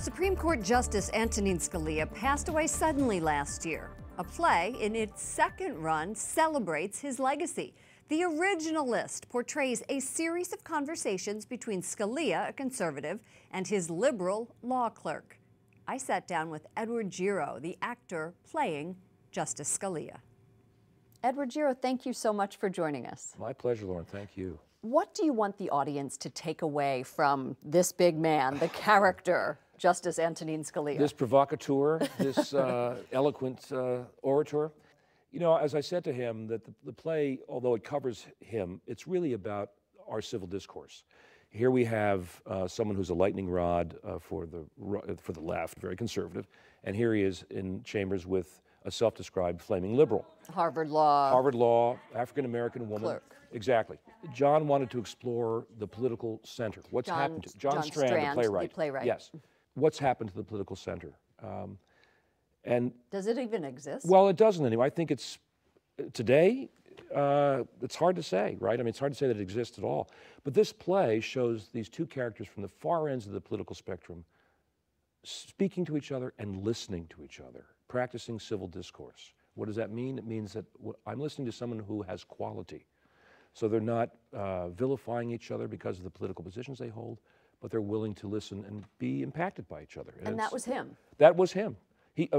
Supreme Court Justice Antonin Scalia passed away suddenly last year. A play in its second run celebrates his legacy. The Originalist portrays a series of conversations between Scalia, a conservative, and his liberal law clerk. I sat down with Edward Gero, the actor playing Justice Scalia. Edward Gero, thank you so much for joining us. My pleasure, Lauren. Thank you. What do you want the audience to take away from this big man, the character, Justice Antonin Scalia? This provocateur, this eloquent orator. You know, as I said to him, that the play, although it covers him, it's really about our civil discourse. Here we have someone who's a lightning rod for the left, very conservative, and here he is in chambers with a self-described flaming liberal. Harvard Law, African-American woman. Clerk. Exactly. John wanted to explore the political center. What's happened to John Strand, the playwright. Yes. What's happened to the political center? And does it even exist? Well, it doesn't anymore. I think it's today. It's hard to say, right? I mean, it's hard to say that it exists at all. But this play shows these two characters from the far ends of the political spectrum speaking to each other and listening to each other, practicing civil discourse. What does that mean? It means that I'm listening to someone who has quality. So they're not vilifying each other because of the political positions they hold, but they're willing to listen and be impacted by each other. And that was him. That was him. It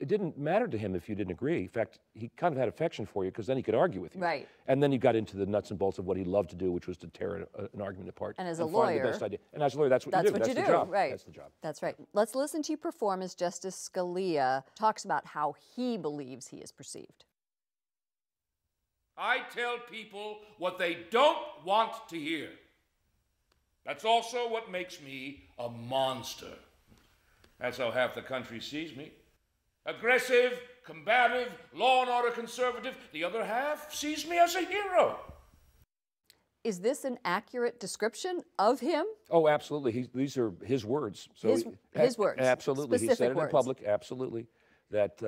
didn't matter to him if you didn't agree. In fact, he kind of had affection for you because then he could argue with you. Right. And then you got into the nuts and bolts of what he loved to do, which was to tear an argument apart. And as a lawyer, find the best idea. And as a lawyer, that's what you do. That's the job. Right. That's the job. That's right. Let's listen to you perform as Justice Scalia talks about how he believes he is perceived. I tell people what they don't want to hear. That's also what makes me a monster. That's how half the country sees me. Aggressive, combative, law and order conservative. The other half sees me as a hero. Is this an accurate description of him? Oh, absolutely. These are his words. So his words. Absolutely. Specific he said it words. in public. Absolutely. That,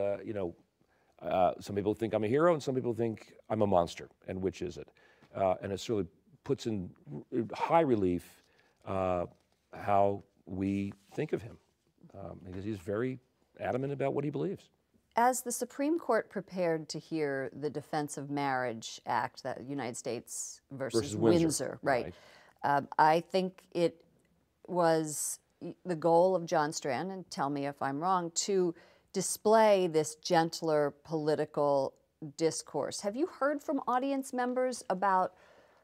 some people think I'm a hero and some people think I'm a monster. And which is it? And it sort of puts in high relief how we think of him. Because he's very adamant about what he believes. As the Supreme Court prepared to hear the Defense of Marriage Act, that United States versus Windsor, right? I think it was the goal of John Strand, and tell me if I'm wrong, to display this gentler political discourse. Have you heard from audience members about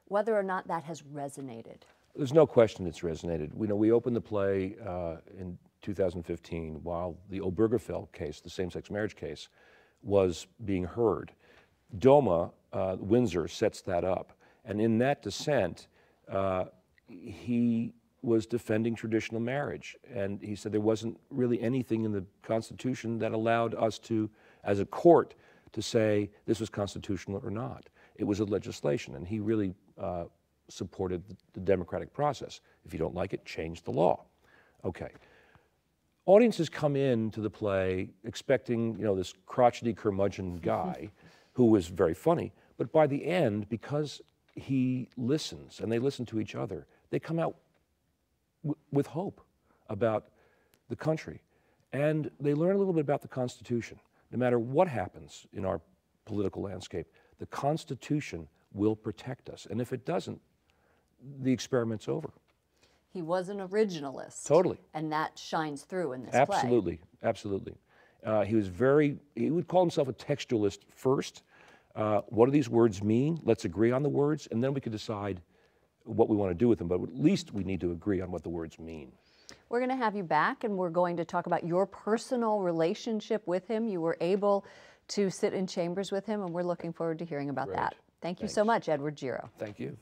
whether or not that has resonated? There's no question it's resonated. We opened the play in 2015 while the Obergefell case, the same-sex marriage case, was being heard. DOMA, Windsor, sets that up. And in that dissent, he was defending traditional marriage. And he said there wasn't really anything in the Constitution that allowed us to, as a court, to say this was constitutional or not. It was a legislation, and he really supported the democratic process. If you don't like it, change the law. Okay. Audiences come into the play expecting, this crotchety curmudgeon guy who was very funny, but by the end, because he listens and they listen to each other, they come out with hope about the country. And they learn a little bit about the Constitution. No matter what happens in our political landscape, the Constitution will protect us. And if it doesn't, the experiment's over. He was an originalist. Totally. And that shines through in this play. Absolutely. He would call himself a textualist first. What do these words mean? Let's agree on the words, and then we could decide what we want to do with them, but at least we need to agree on what the words mean. We're going to have you back, and we're going to talk about your personal relationship with him. You were able to sit in chambers with him, and we're looking forward to hearing about that. Thank you so much, Edward Gero. Thank you.